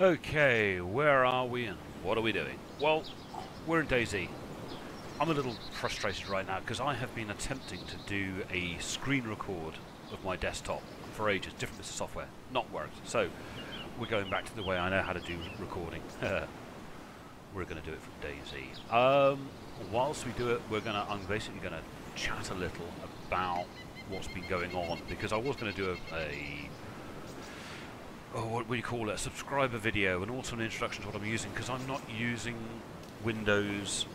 Okay, where are we and what are we doing? Well, we're in Dayz. I'm a little frustrated right now because I have been attempting to do a screen record of my desktop for ages, different bits of software, not worked. So we're going back to the way I know how to do recording. We're going to do it from Dayz. Whilst we do it, I'm basically going to chat a little about what's been going on, because I was going to do what do you call it, a subscriber video and also an introduction to what I'm using, because I'm not using Windows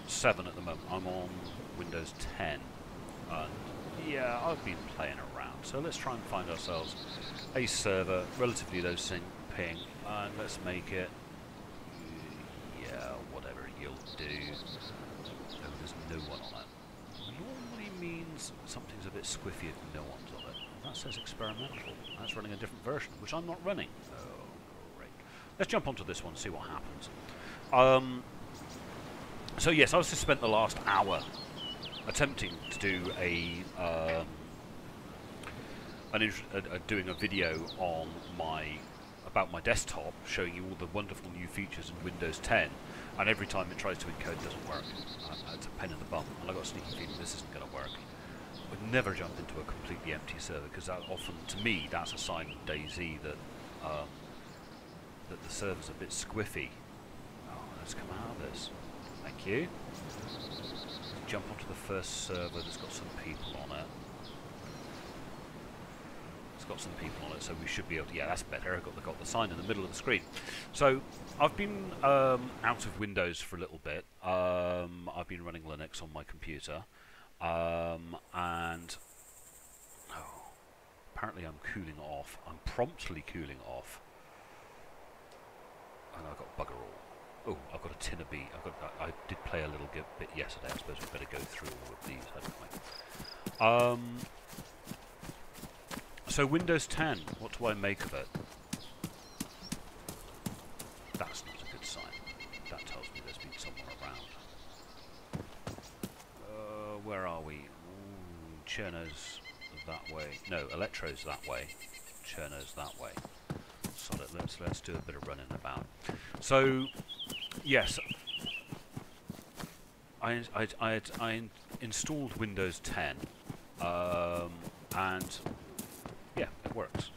7 at the moment. I'm on Windows 10. Yeah, I've been playing around. So let's try and find ourselves a server, relatively low ping, and let's make it, yeah, whatever you'll do. No, there's no one on it. Normally means something's a bit squiffy if no one's on it. That says experimental. That's running a different version, which I'm not running. Oh, great. Let's jump onto this one and see what happens. So yes, I've just spent the last hour attempting to do doing a video on about my desktop, showing you all the wonderful new features in Windows 10, and every time it tries to encode, it doesn't work. It's a pain in the bum, and I've got a sneaky feeling this isn't going to work. Would never jump into a completely empty server, because that often, to me, that's a sign of Dayz that that the server's a bit squiffy. Oh, let's come out of this. Thank you. Jump onto the first server that's got some people on it. It's got some people on it, so we should be able to. Yeah, that's better. I've got the sign in the middle of the screen. So I've been out of Windows for a little bit. I've been running Linux on my computer. And apparently I'm cooling off. I'm promptly cooling off, and I've got bugger all. Oh, I've got a tin of beat. I did play a little bit yesterday. I suppose we better go through all of these, hadn't we? So Windows 10. What do I make of it? That's not a good sign. That tells me there's been someone around. Where are we? Ooh, Churno's that way. No, Elektro's that way. Churno's that way. So let's do a bit of running about. So, yes, I installed Windows 10, and yeah, it works.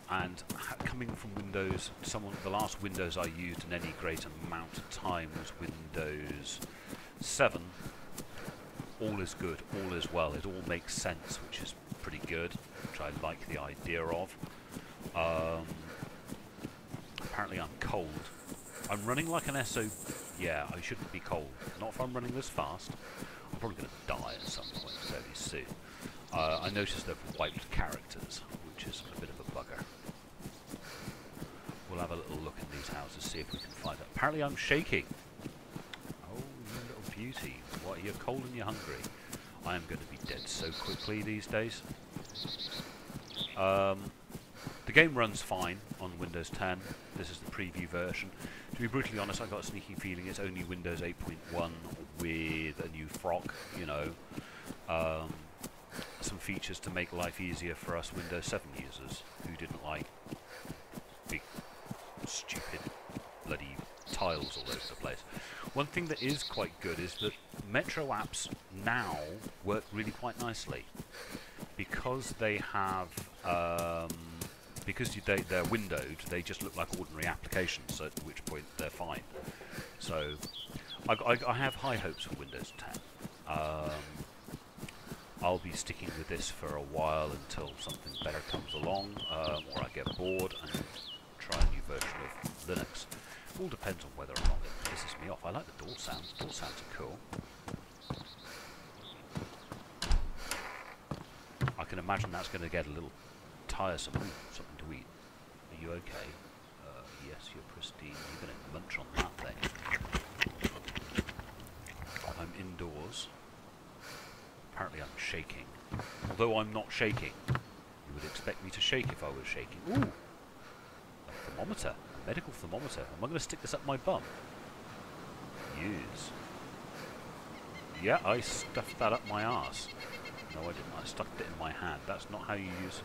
And coming from Windows, the last Windows I used in any great amount of time was Windows 7. All is good, all is well, it all makes sense, which is pretty good, which I like the idea of. Apparently I'm cold. I'm running like an SO... Yeah, I shouldn't be cold. Not if I'm running this fast. I'm probably going to die at some point fairly soon. I noticed they've wiped characters, which is a bit of a bugger. We'll have a little look in these houses, see if we can find it. Apparently I'm shaking. Oh, you little beauty. What, you're cold and you're hungry. I am going to be dead so quickly these days. The game runs fine on Windows 10. This is the preview version. To be brutally honest, I've got a sneaky feeling it's only Windows 8.1 with a new frock, you know. Some features to make life easier for us Windows 7 users who didn't like big, stupid, bloody tiles all over the place. One thing that is quite good is that Metro apps now work really quite nicely, because they have they're windowed. They just look like ordinary applications, at which point they're fine. So I have high hopes for Windows 10. I'll be sticking with this for a while until something better comes along, or I get bored and try a new version of Linux. All depends on whether or not it pisses me off. I like the door sounds. Door sounds are cool. I can imagine that's going to get a little tiresome. Ooh, something to eat. Are you okay? Yes, you're pristine. You're going to munch on that thing. I'm indoors. Apparently I'm shaking. Although I'm not shaking. You would expect me to shake if I was shaking. Ooh! A thermometer. A medical thermometer. Am I going to stick this up my bum? Yes. Yeah, I stuffed that up my arse. No, I didn't. I stuck it in my hand. That's not how you use...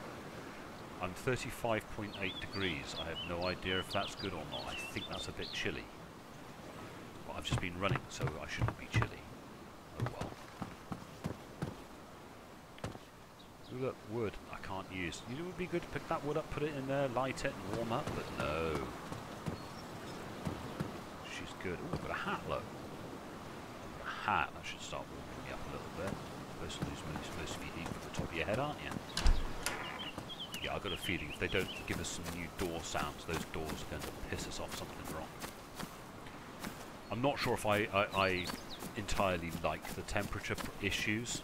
I'm 35 -0.8 degrees. I have no idea if that's good or not. I think that's a bit chilly. But I've just been running, so I shouldn't be chilly. Oh well. Ooh, look, wood. I can't use. You know, it would be good to pick that wood up, put it in there, light it, and warm up, but no. She's good. Ooh, I've got a hat, look. I've got a hat. That should start warming me up a little bit. You're supposed to be heat at the top of your head, aren't you? Yeah, I've got a feeling if they don't give us some new door sounds, those doors are going to piss us off something wrong. I'm not sure if I entirely like the temperature issues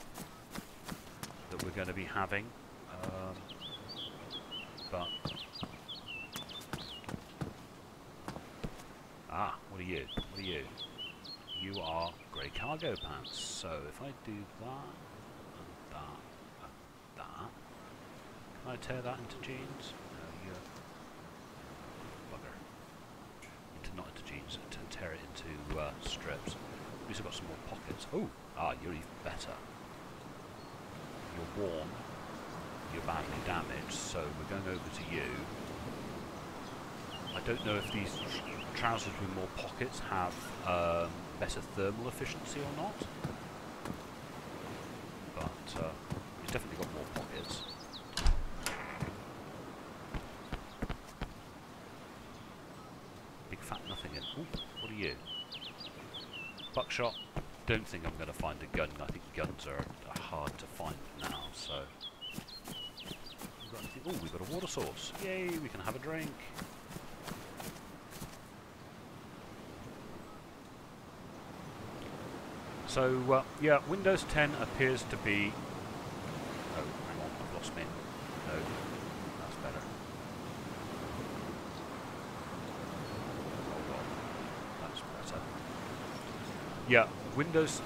that we're going to be having, but... Ah, what are you? What are you? You are grey cargo pants. So if I do that, and that, and that, can I tear that into jeans? No, you're bugger. Not into jeans, to tear it into strips. At least I've got some more pockets. Oh, you're even better. You're warm. You're badly damaged. So we're going over to you. I don't know if these trousers with more pockets have better thermal efficiency or not, but he's definitely got more pockets. Big fat nothing in. Ooh, what are you? Buckshot. Don't think I'm going to find a gun. I think guns are hard to find now, so... Oh, we've got a water source. Yay, we can have a drink. So, yeah, Windows 10 appears to be... Oh, hang on, I've lost me. No, that's better. Hold on, that's better. Yeah, Windows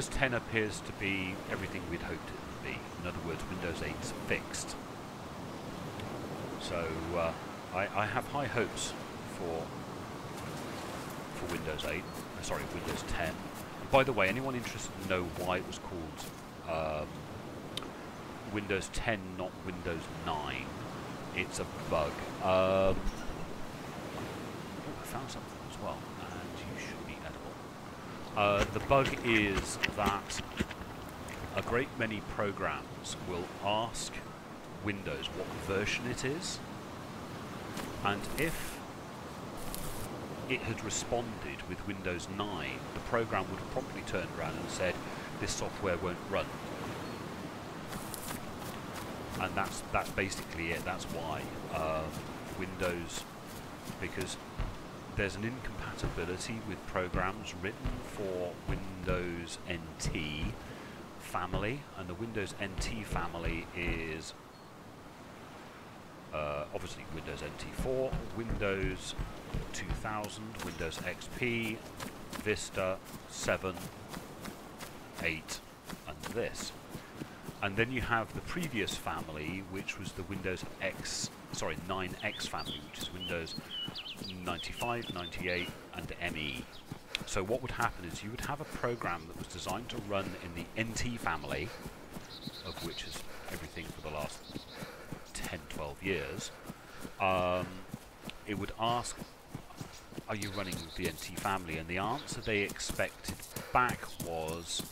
10 appears to be everything we'd hoped it would be. In other words, Windows 8's fixed. So, I have high hopes for Windows 8. Sorry, Windows 10. By the way, anyone interested to know why it was called Windows 10, not Windows 9? It's a bug. Oh, I found something as well, and you should be edible. The bug is that a great many programs will ask Windows what version it is, and if it had responded with Windows 9, the program would have promptly turned around and said, this software won't run. And that's basically it. That's why Windows, because there's an incompatibility with programs written for Windows NT family, and the Windows NT family is obviously Windows NT4, Windows 2000, Windows XP, Vista, 7, 8, and this. And then you have the previous family, which was the Windows 9X family, which is Windows 95, 98, and ME. So what would happen is you would have a program that was designed to run in the NT family, of which is everything for the last 10, 12 years. It would ask, are you running with the NT family? And the answer they expected back was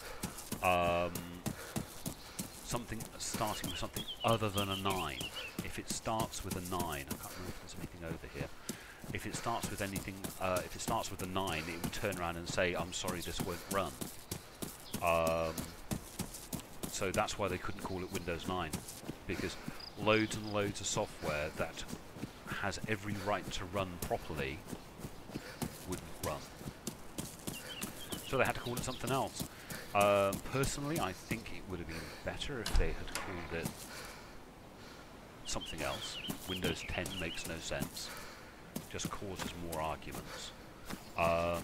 something starting with something other than a 9. If it starts with a 9, I can't remember if there's anything over here. If it starts with anything, if it starts with a 9, it would turn around and say, I'm sorry, this won't run. So that's why they couldn't call it Windows 9, because loads and loads of software that has every right to run properly wouldn't run. So they had to call it something else. Personally, I think it would have been better if they had called it something else. Windows 10 makes no sense. Just causes more arguments. I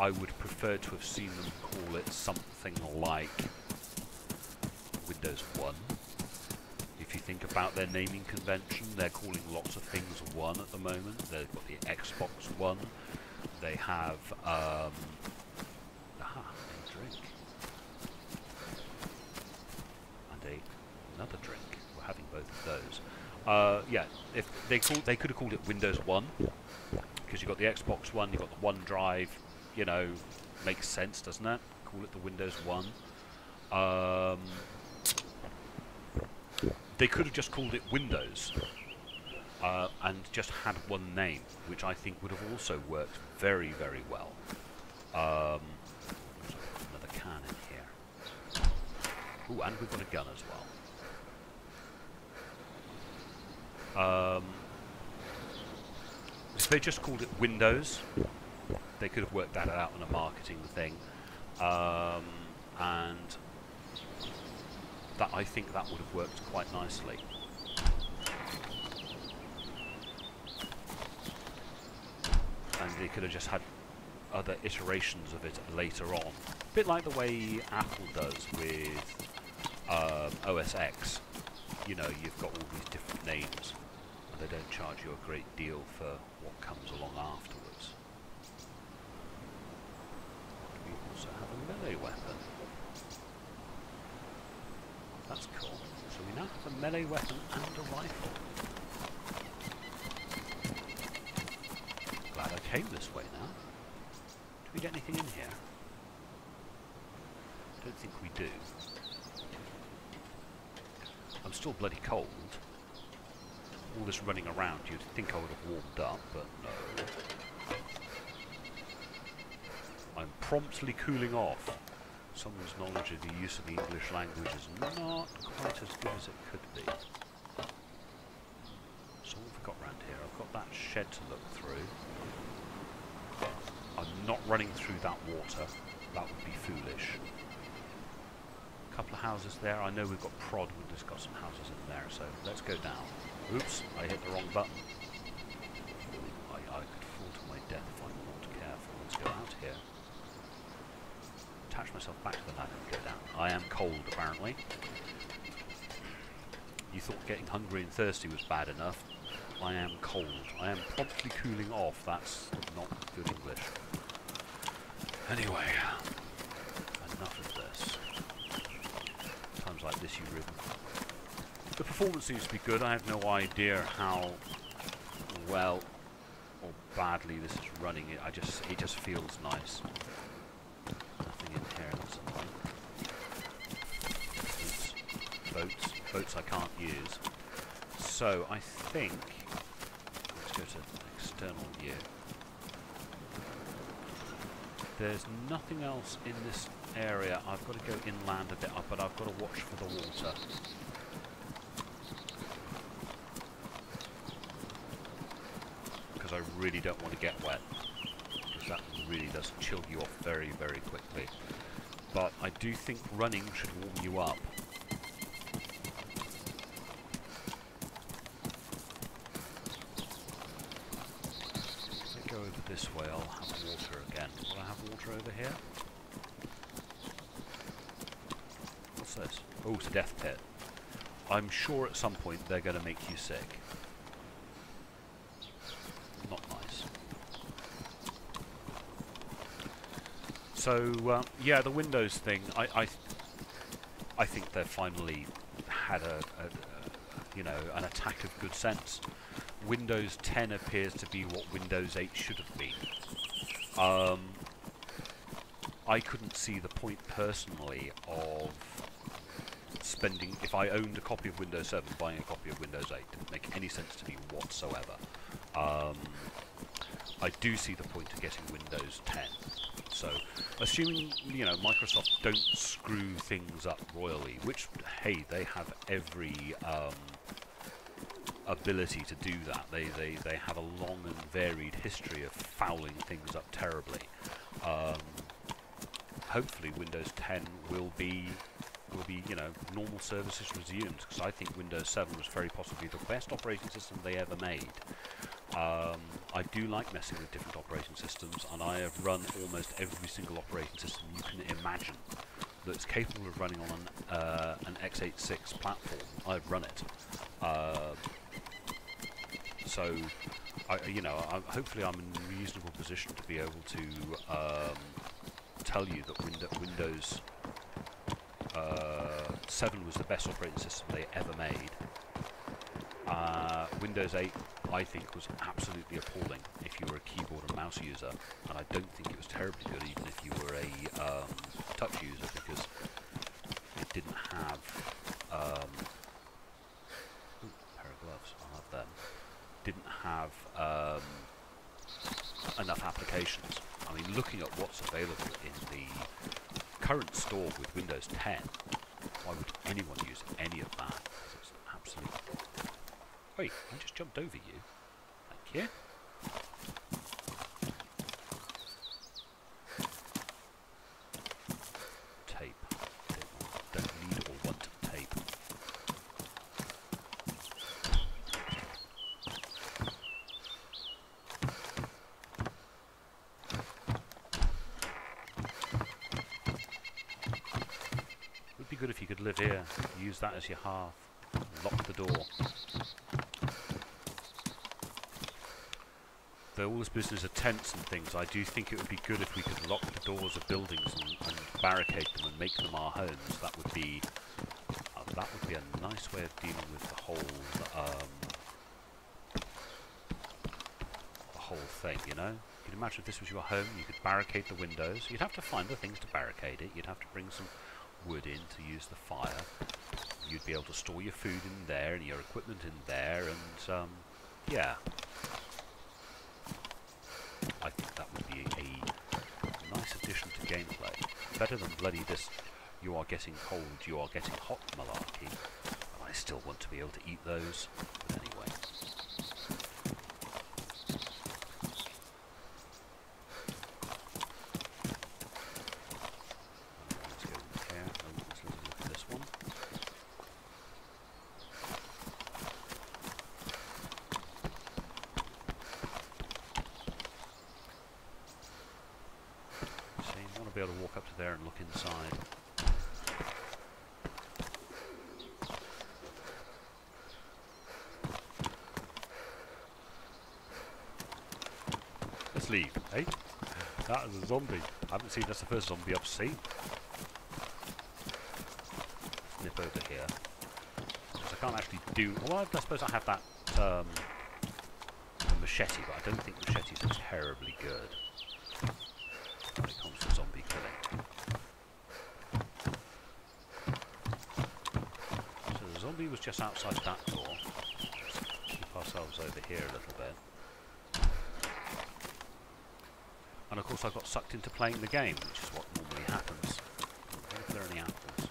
would prefer to have seen them call it something like Windows 1. If you think about their naming convention, they're calling lots of things 1 at the moment. They've got the Xbox One. They have a drink. And another drink. We're having both of those. Yeah, if they could have called it Windows 1, because you've got the Xbox One, you've got the OneDrive, you know, makes sense, doesn't it? Call it the Windows 1. They could have just called it Windows, and just had one name, which I think would have also worked very, very well. Another can in here. Ooh, and we've got a gun as well. If they just called it Windows, they could have worked that out in a marketing thing, and that, I think that would have worked quite nicely. And they could have just had other iterations of it later on. A bit like the way Apple does with OS X. You know, you've got all these different names, and they don't charge you a great deal for what comes along afterwards. We also have a melee weapon. That's cool. So we now have a melee weapon and a rifle. Glad I came this way now. Do we get anything in here? Don't think we do. I'm still bloody cold. All this running around, you'd think I would have warmed up, but no. I'm promptly cooling off. Someone's knowledge of the use of the English language is not quite as good as it could be. So what have we got around here? I've got that shed to look through. I'm not running through that water. That would be foolish. A couple of houses there. I know we've got prod. We've just got some houses in there, so let's go down. Oops, I hit the wrong button. I could fall to my death if I'm not careful. Let's go out here. Attach myself back to the ladder and go down. I am cold, apparently. You thought getting hungry and thirsty was bad enough. I am cold. I am promptly cooling off. That's not good English. Anyway, enough of this. Times like this, you rhythm. The performance seems to be good. I have no idea how well or badly this is running. It just feels nice. Nothing in here. That's annoying. Boats I can't use. So I think let's go to external view. There's nothing else in this area. I've got to go inland a bit, but I've got to watch for the water. Because I really don't want to get wet. Because that really does chill you off very, very quickly. But I do think running should warm you up. If I go over this way, I'll have water again. Will I have water over here? What's this? Oh, it's a death pit. I'm sure at some point they're going to make you sick. Not nice. So yeah, the Windows thing. I think they've finally had you know, an attack of good sense. Windows 10 appears to be what Windows 8 should have been. I couldn't see the point personally of spending, if I owned a copy of Windows 7, buying a copy of Windows 8. Didn't make any sense to me whatsoever. I do see the point of getting Windows 10. So, assuming, you know, Microsoft don't screw things up royally, which, hey, they have every ability to do that. They have a long and varied history of fouling things up terribly. Hopefully Windows 10 will be, you know, normal services resumed, because I think Windows 7 was very possibly the best operating system they ever made. I do like messing with different operating systems, and I have run almost every single operating system you can imagine that's capable of running on an x86 platform. I've run it. So, you know, hopefully I'm in a reasonable position to be able to tell you that Windows 7 was the best operating system they ever made. Windows 8, I think, was absolutely appalling if you were a keyboard and mouse user, and I don't think it was terribly good even if you were a touch user, because it didn't have ooh, pair of gloves, I'll have them. Didn't have enough applications. I mean, looking at what's available in the current store with Windows 10, why would anyone use any of that? It's absolute... Wait, I just jumped over you. Thank you. Tape. Don't need or want tape. Would be good if you could live here, use that as your hearth, lock the door. Though all this business of tents and things, I do think it would be good if we could lock the doors of buildings and barricade them and make them our homes. That would be a nice way of dealing with the whole thing, you know? You can imagine if this was your home, you could barricade the windows. You'd have to find the things to barricade it. You'd have to bring some wood in to use the fire. You'd be able to store your food in there and your equipment in there, and yeah. I think that would be a nice addition to gameplay. Better than bloody this you are getting cold, you are getting hot malarkey. But I still want to be able to eat those. But anyway. Let's go here. Oh, let's look at this one. Be able to walk up to there and look inside. Let's leave, eh? That is a zombie. I haven't seen, that's the first zombie I've seen. Nip over here. Because I can't actually do... Well, I suppose I have that machete, but I don't think machetes are terribly good when it comes to zombie killing. So the zombie was just outside that door. Let's keep ourselves over here a little bit. And of course I got sucked into playing the game, which is what normally happens. I wonder if there are any apples.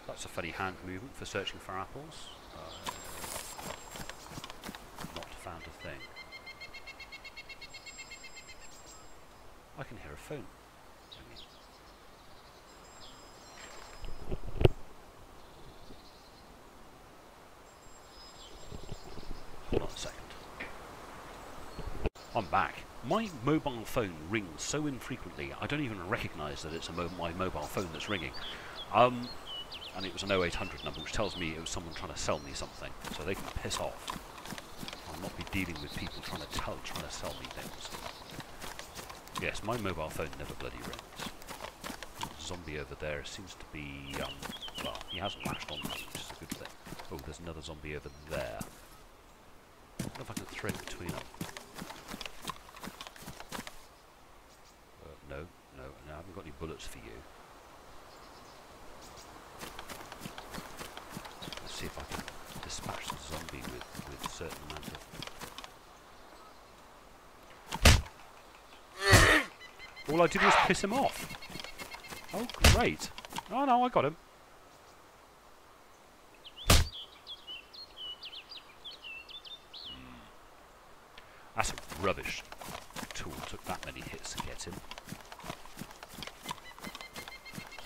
That's a funny hand movement for searching for apples. Not found a thing. I can hear a phone ringing. Hold on a second. I'm back. My mobile phone rings so infrequently I don't even recognise that it's my mobile phone that's ringing. And it was an 0800 number, which tells me it was someone trying to sell me something, so they can piss off. I'll not be dealing with people trying to sell me things. Yes, my mobile phone never bloody rings. Zombie over there seems to be, well, he hasn't latched on, which is a good thing. Oh, there's another zombie over there. I wonder if I can thread between them. No, I haven't got any bullets for you. See if I can dispatch the zombie with a certain amount of... All I did was piss him off. Oh, great. Oh no, I got him. That's a rubbish tool. Took that many hits to get him.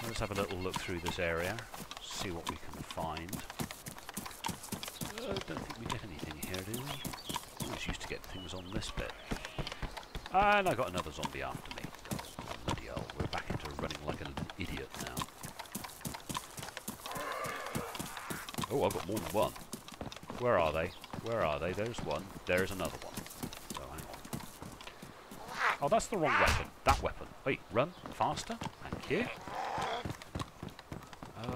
Let's have a little look through this area. See what we can find. I don't think we get anything here, do we? Always used to get things on this bit. And I got another zombie after me. Oh, bloody hell, we're back into running like an idiot now. Oh, I've got more than one. Where are they? Where are they? There's one. There's another one. So hang on. Oh, that's the wrong weapon. That weapon. Wait, run faster. Thank you. We're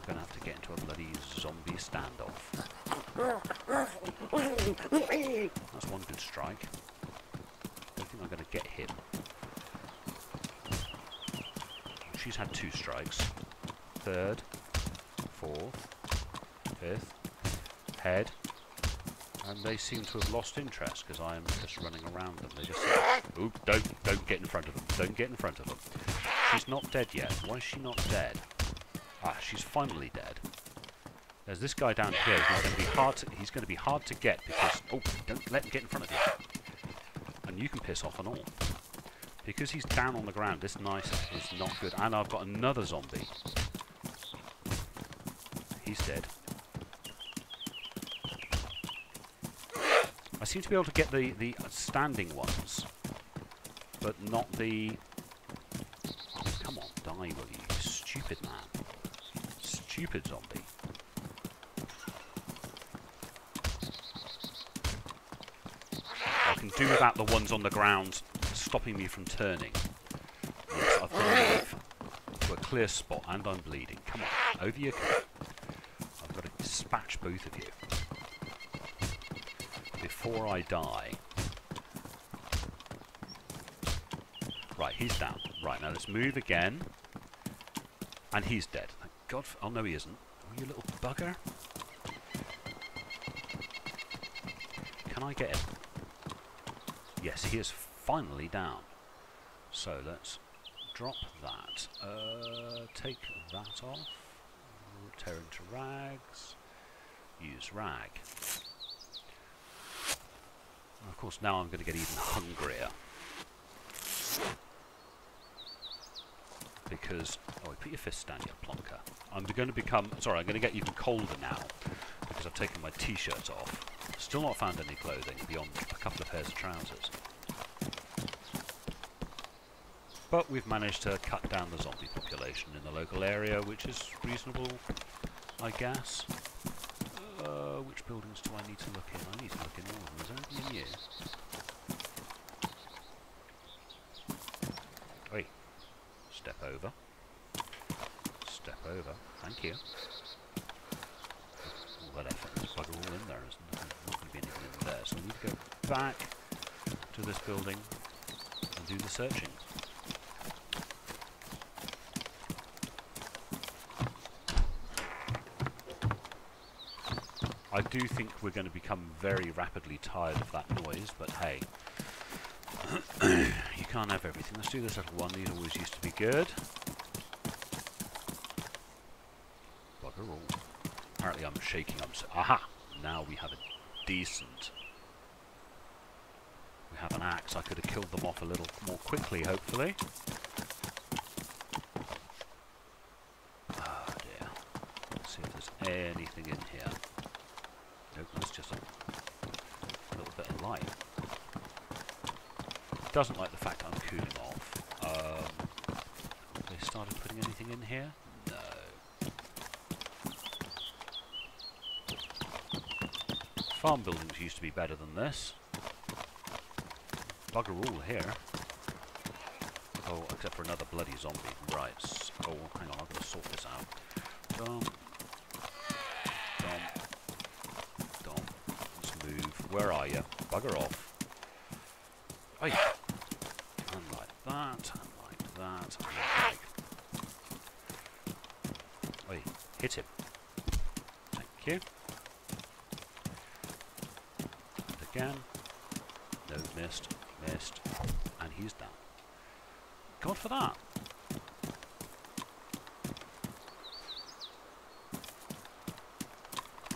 gonna have to get into a bloody zombie standoff. That's one good strike. Don't think I'm gonna get him. She's had 2 strikes. 3rd, 4th, 5th, head. And they seem to have lost interest because I'm just running around them. They just say, "Ooh, don't get in front of them. Don't get in front of them." She's not dead yet. Why is she not dead? Ah, she's finally dead. There's this guy down here. He's going to be hard to get because don't let him get in front of you. And you can piss off and all. Because he's down on the ground, this knife is not good. And I've got another zombie. He's dead. I seem to be able to get the standing ones, but not the... Come on, die, will you stupid man. Stupid zombie. I can do without the ones on the ground stopping me from turning. Yes, I've got to move to a clear spot, and I'm bleeding. Come on, over you come. I've got to dispatch both of you before I die. Right, he's down. Right, now let's move again. And he's dead. Thank God. Oh, no, he isn't. Oh, you little bugger. Can I get him? Yes, he is finally down. So let's drop that. Take that off. Tear into rags. Use rag. And of course, now I'm going to get even hungrier. Because... Oh, put your fists down, you plonker. I'm going to become... Sorry, I'm going to get even colder now. Because I've taken my t-shirt off. Still not found any clothing beyond a couple of pairs of trousers. But we've managed to cut down the zombie population in the local area, which is reasonable, I guess. Which buildings do I need to look in? I need to look in all of them. Is there anything in here? Wait. Step over. Step over. Thank you. All that effort. There's bugger all in there. There's not going to be anything in there. So I need to go back to this building and do the searching. I do think we're going to become very rapidly tired of that noise, but hey, you can't have everything. Let's do this little one. These always used to be good. Bugger all. Apparently I'm shaking. Aha! Now we have a decent... We have an axe. I could have killed them off a little more quickly, hopefully. Oh dear. Let's see if there's anything in here. Nope, that's just a little bit of light. Doesn't like the fact I'm cooling off. Have they started putting anything in here? No. Farm buildings used to be better than this. Bugger all here. Oh, except for another bloody zombie. Right. Oh, hang on, I've got to sort this out. Where are you? Bugger off. Oi. And like that, and like that, and like... Oi, hit him. Thank you. And again. No, missed, and he's down. God for that.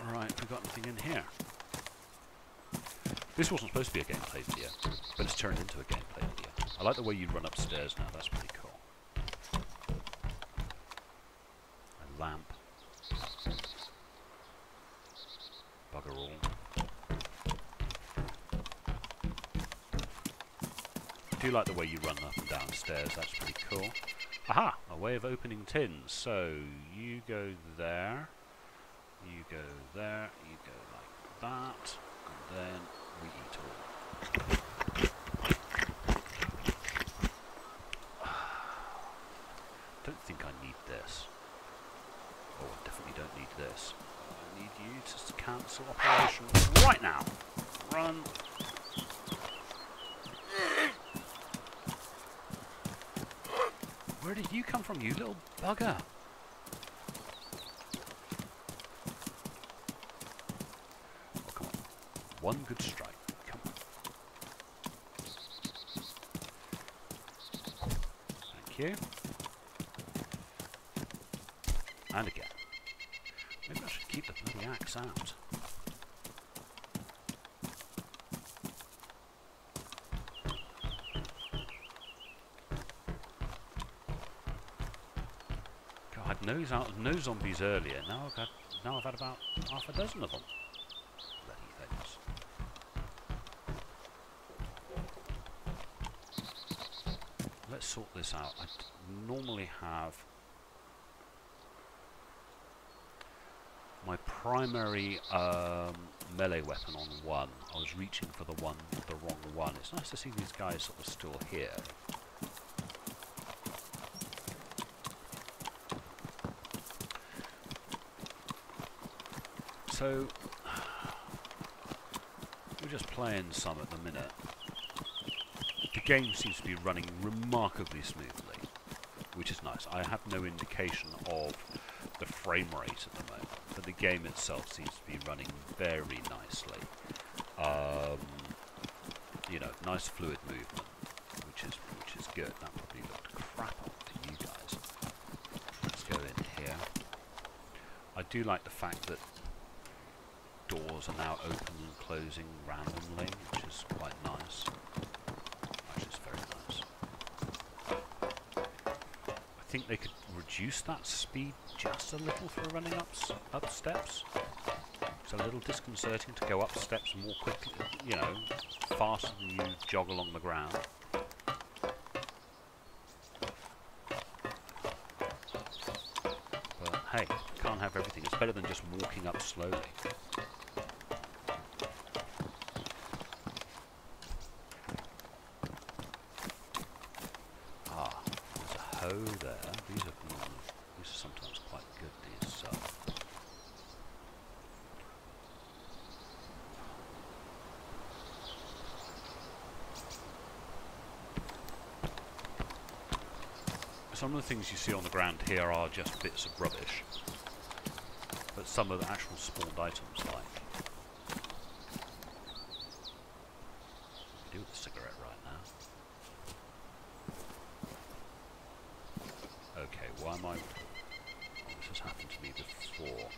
Alright, we got anything in here? This wasn't supposed to be a gameplay video, but it's turned into a gameplay video. I like the way you run upstairs now, that's pretty cool. A lamp. Bugger all. I do like the way you run up and down stairs, that's pretty cool. Aha! A way of opening tins. So, you go there, you go there, you go like that, and then... we eat all. Don't think I need this. Oh, I definitely don't need this. I need you to cancel operation right now. Run. Where did you come from, you little bugger? Oh, come on. One good strike. Come on. Thank you. And again. Maybe I should keep the bloody axe out. God, I had no zombies earlier. Now I've had about half a dozen of them. Bloody things. Let's sort this out. I normally have my primary melee weapon on one. I was reaching for the wrong one. It's nice to see these guys sort of still here. So we're just playing some at the minute. The game seems to be running remarkably smoothly, which is nice. I have no indication of the frame rate at the moment, but the game itself seems to be running very nicely. You know, nice fluid movement, which is good. That probably looked crap on to you guys. Let's go in here. I do like the fact that doors are now open and closing randomly, which is quite nice. Actually, it's very nice. I think they could reduce that speed just a little for running up steps. It's a little disconcerting to go up steps more quickly, you know, faster than you jog along the ground. But hey, can't have everything. It's better than just walking up slowly. There's a hoe there. These are sometimes quite good, these. Some of the things you see on the ground here are just bits of rubbish, but some of the actual spawned items, like do with the cigarette right now. Okay, why am I? Oh, this has happened to me before.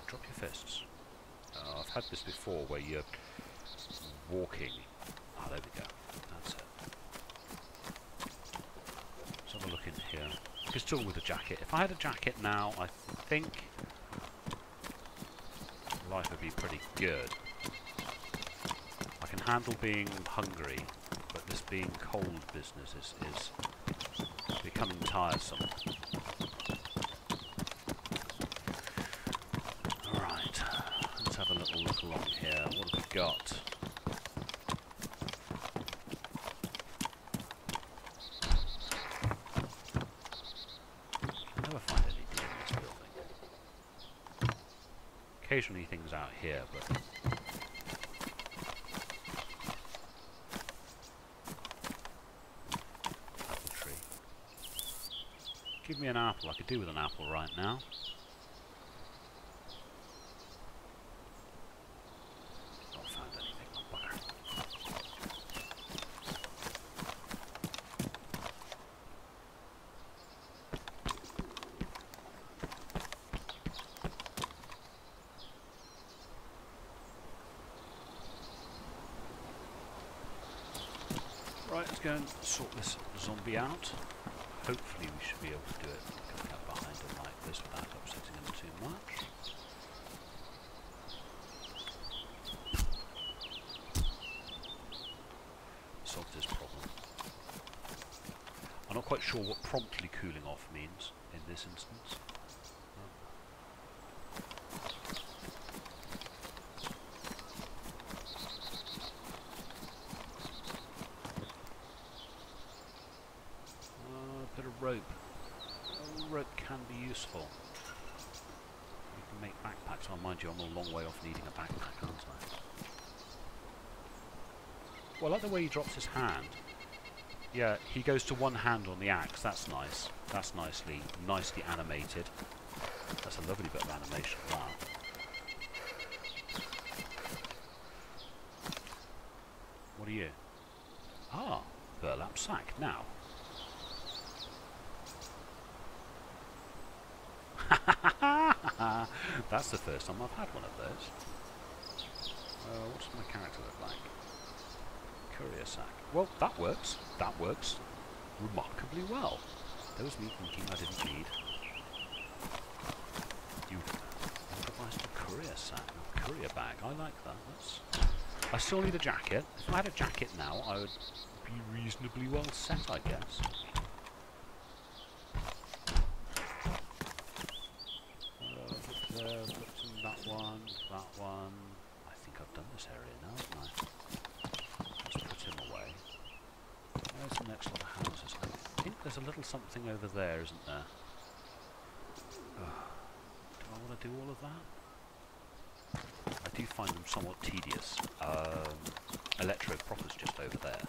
Drop your fists. I've had this before, where you're walking. Ah, there we go. That's it. Let's have a look in here. Pistol with a jacket. If I had a jacket now, I think life would be pretty good. I can handle being hungry, but this being cold business is becoming tiresome. Alright, let's have a little look along here. What have we got? I never find any deer in this building. Occasionally things out here, but apple tree. Give me an apple. I could do with an apple right now. Not found anything. Oh, bugger. Right, let's go and sort this zombie out. Hopefully we should be able to do it coming up behind him like this without upsetting him too much. Solve this problem. I'm not quite sure what promptly cooling off means in this instance. Bit of rope. Rope can be useful. You can make backpacks. Oh, mind you, I'm a long way off needing a backpack, aren't I? Well, I like the way he drops his hand. Yeah, he goes to one hand on the axe. That's nice. That's nicely animated. That's a lovely bit of animation. Wow. What are you? Ah, burlap sack. Now. That's the first time I've had one of those. What's my character look like? Courier sack. Well, that works. That works remarkably well. There was me thinking I didn't need. You improvised a courier sack, a courier bag. I like that. I still need a jacket. If I had a jacket now, I would be reasonably well set, I guess. That one. I think I've done this area now, haven't I? Let's put him away. Where's the next lot of houses? I think there's a little something over there, isn't there? Do I want to do all of that? I do find them somewhat tedious. Elektro proper's just over there.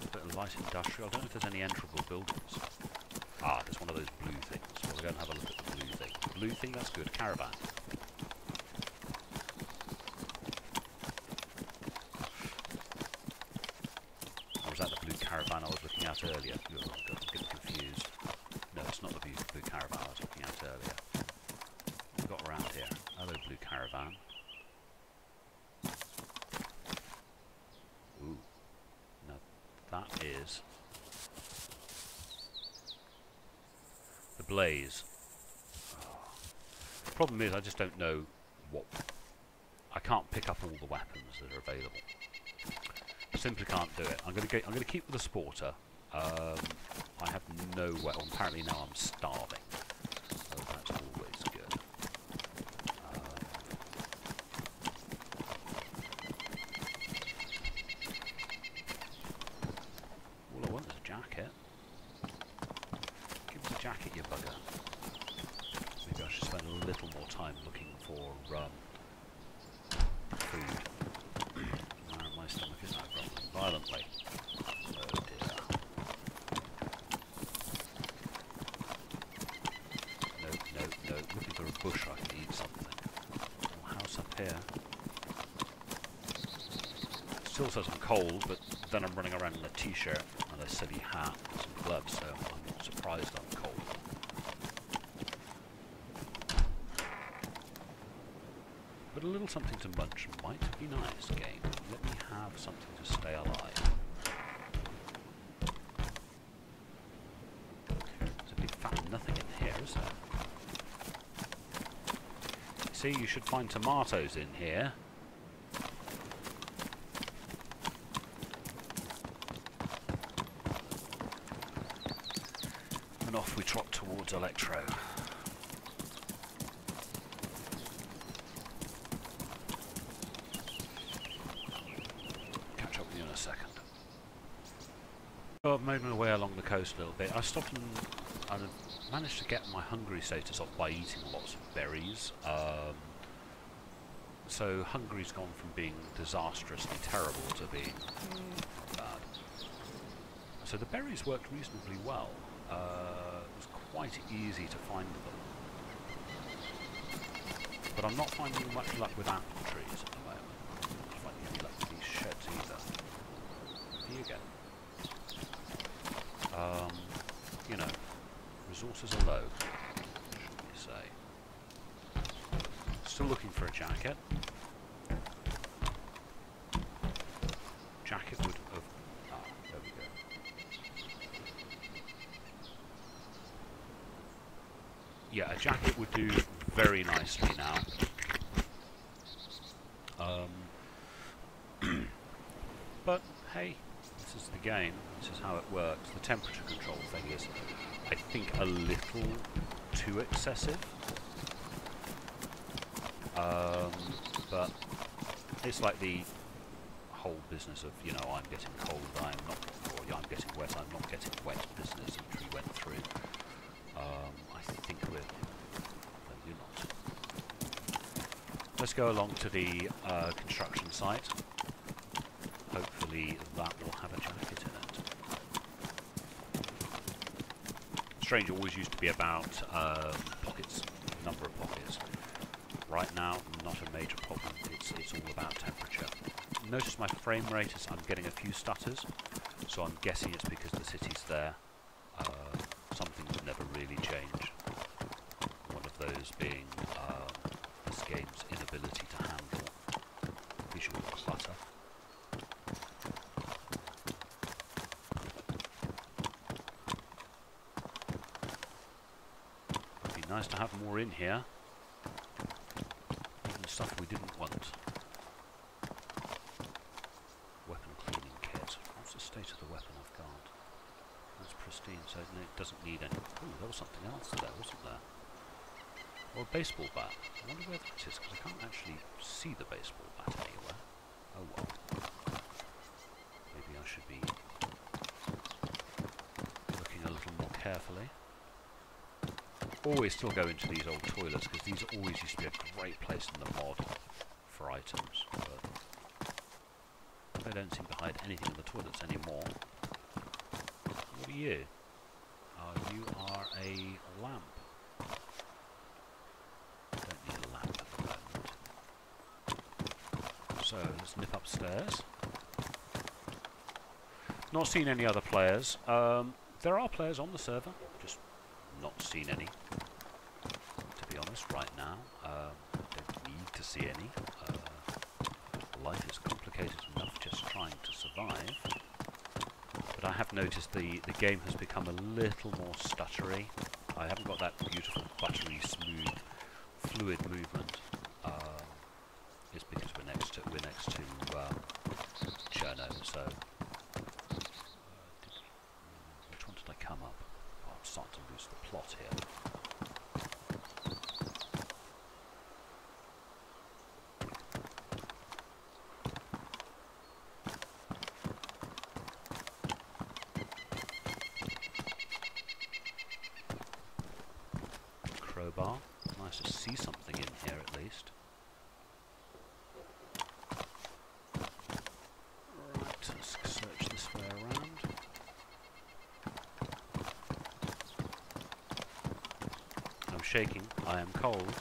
A bit of light industrial. I don't know if there's any enterable buildings. Ah, there's one of those blue things. Well, we're going to have a look at the blue thing. Blue thing, that's good. Caravan. Or was that the blue caravan I was looking at earlier? I'm getting confused. No, it's not the blue caravan I was looking at earlier. What have we got around here? Hello, blue caravan. Ooh. Now, that is the blaze. Oh. The problem is I just don't know what. I can't pick up all the weapons that are available. I simply can't do it. I'm going to keep with the sporter. I have no way. Well, apparently now I'm starving, so that's always good. All I want is a jacket. Give us a jacket, you bugger. Maybe I should spend a little more time looking for food. My stomach is now grumbling violently. Oh dear. No. Looking for a bush I can eat something. Oh, house up here. It still says I'm cold, but then I'm running around in a t-shirt and a silly hat and some gloves, so I'm not surprised I'm cold. But a little something to munch might be nice, game. Let me have something to stay alive. There's a big fat nothing in here, is there? See, you should find tomatoes in here. And off we trot towards Elektro. I've made my way along the coast a little bit. I stopped and managed to get my hungry status off by eating lots of berries. So hungry's gone from being disastrously terrible to being bad. So the berries worked reasonably well. It was quite easy to find them. But I'm not finding much luck with apple trees at the moment. I'm not finding any luck with these sheds either. Here you go. You know, resources are low, should we say. Still looking for a jacket. Jacket would have... Ah, there we go. Yeah, a jacket would do very nicely now. But, hey, this is the game. This is how it works. The temperature control thing is, I think, a little too excessive. but it's like the whole business of, you know, I'm getting cold, I'm not, or yeah, I'm getting wet, I'm not getting wet business, which we went through. I think we're... No, you're not. Let's go along to the construction site. Hopefully that will have a jacket in it. Strange always used to be about pockets, number of pockets. Right now, not a major problem. It's all about temperature. Notice my frame rate is I'm getting a few stutters, so I'm guessing it's because the city's there. Something's never really changed. One of those being this game's inability to handle visual clutter. It'd be nice to have more in here. Even stuff we didn't want. Weapon cleaning kit. What's the state of the weapon I've got? That's pristine, so it doesn't need any... Ooh, there was something else there, wasn't there? Or a baseball bat. I wonder where that is, because I can't actually see the baseball bat anywhere. Oh well. Maybe I should be looking a little more carefully. Always still go into these old toilets, because these always used to be a great place in the mod for items, but they don't seem to hide anything in the toilets anymore. What are you? You are a lamp. Don't need a lamp at the moment. So let's nip upstairs. Not seen any other players. There are players on the server, just not seen any. To be honest, right now, don't need to see any. Life is complicated enough just trying to survive. But I have noticed the game has become a little more stuttery. I haven't got that beautiful, buttery, smooth, fluid movement. It's because we're next to Cherno, so which one did I come up? Oh, I'm starting to lose the plot here. Crowbar. Nice to see something in here at least. Right, let's search this way around. I'm shaking. I am cold.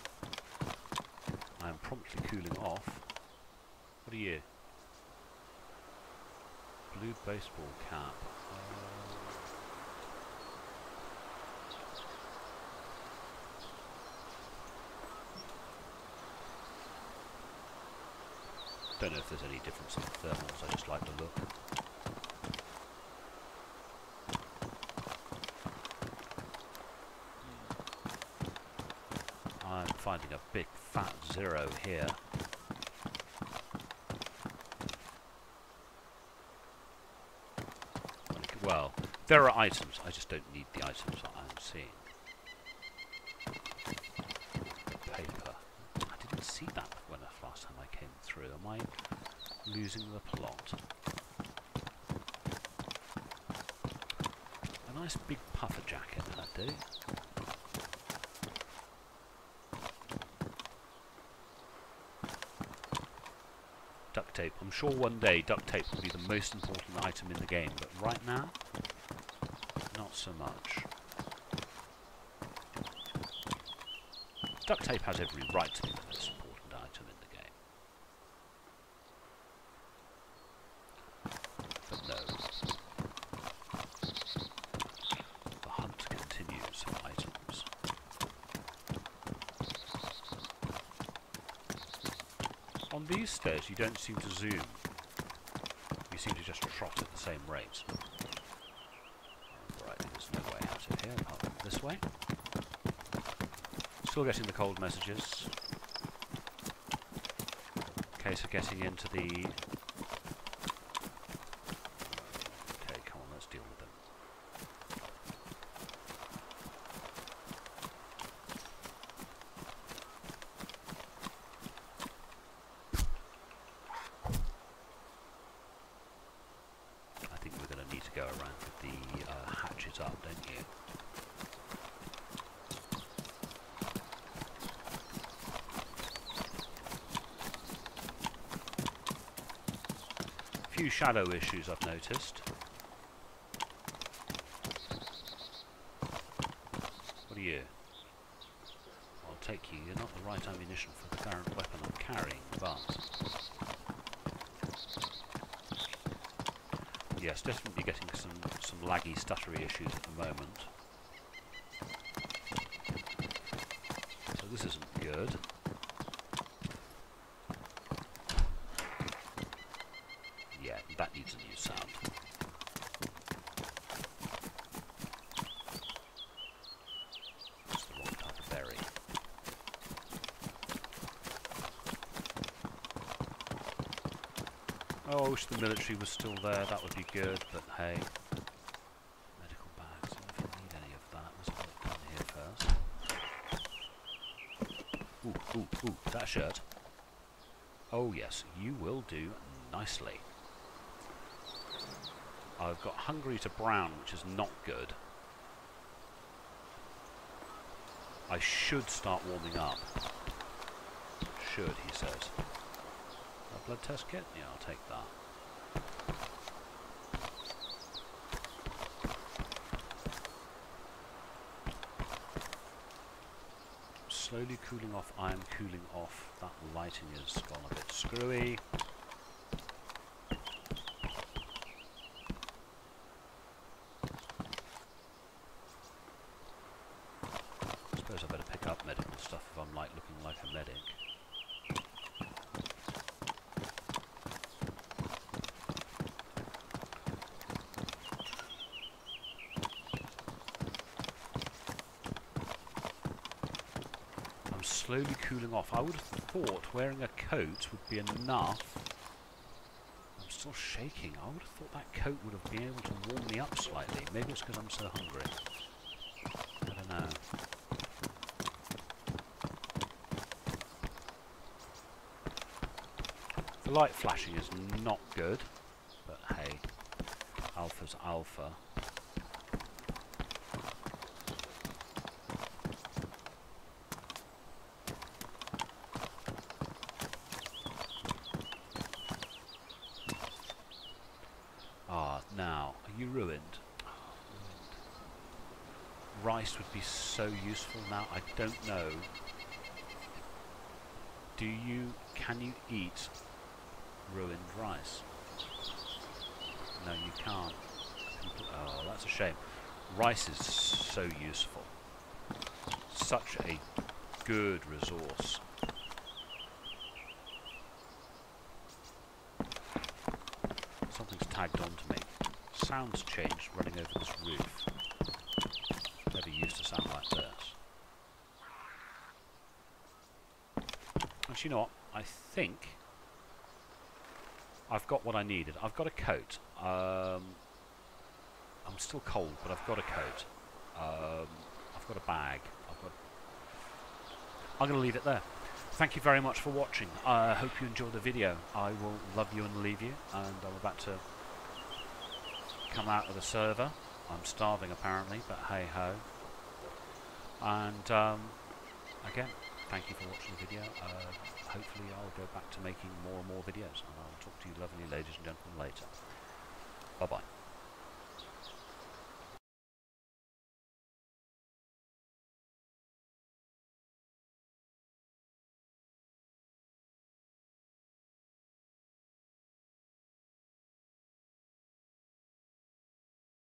I am promptly cooling off. What are you? Blue baseball cap. Don't know if there's any difference in the thermals, I just like the look. I'm finding a big fat 0 here. Well, there are items, I just don't need the items that I'm seeing. The paper. I didn't see that when the last time I came through. Am I losing the plot? A nice big puffer jacket, that'd do. Duct tape. I'm sure one day duct tape will be the most important item in the game, but right now, not so much. Duct tape has every right to be the most important item in the game. But no. The hunt continues for items. On these stairs you don't seem to zoom. You seem to just trot at the same rate. Right, there's no way out of here apart from this way. Still getting the cold messages. Case of getting into the... Okay, come on, let's deal with them. few shadow issues I've noticed. What are you? I'll take you. You're not the right ammunition for the current weapon I'm carrying, but... yes, definitely getting some laggy, stuttery issues at the moment. So this isn't good. Yeah, that needs a new sound. That's the wrong type of berry. Oh, I wish the military was still there, that would be good, but hey. Medical bags, I don't need any of that. Let's put it down here first. Ooh, that shirt. Oh yes, you will do nicely. I've got hungry to brown, which is not good. I should start warming up. Should, he says. A blood test kit? Yeah, I'll take that. Slowly cooling off. I am cooling off. That lighting has gone a bit screwy. I suppose I better pick up medical stuff if I'm looking like a medic. Slowly cooling off. I would have thought wearing a coat would be enough. I'm still shaking. I would have thought that coat would have been able to warm me up slightly. Maybe it's because I'm so hungry. I don't know. The light flashing is not good, but hey, alpha's alpha. Now, are you ruined? Oh, ruined. Rice would be so useful now. I don't know. Can you eat ruined rice? No, you can't. Oh, that's a shame. Rice is so useful. Such a good resource. Something's tagged onto me. Sounds changed running over this roof. Never used to sound like this. Actually, you know what? I think I've got what I needed. I've got a coat. I'm still cold, but I've got a coat. I've got a bag. I'm going to leave it there. Thank you very much for watching. I hope you enjoyed the video. I will love you and leave you. And I'm about to come out of the server. I'm starving apparently, but hey ho. And again, thank you for watching the video. Hopefully I'll go back to making more and more videos, and I'll talk to you lovely ladies and gentlemen later. Bye bye.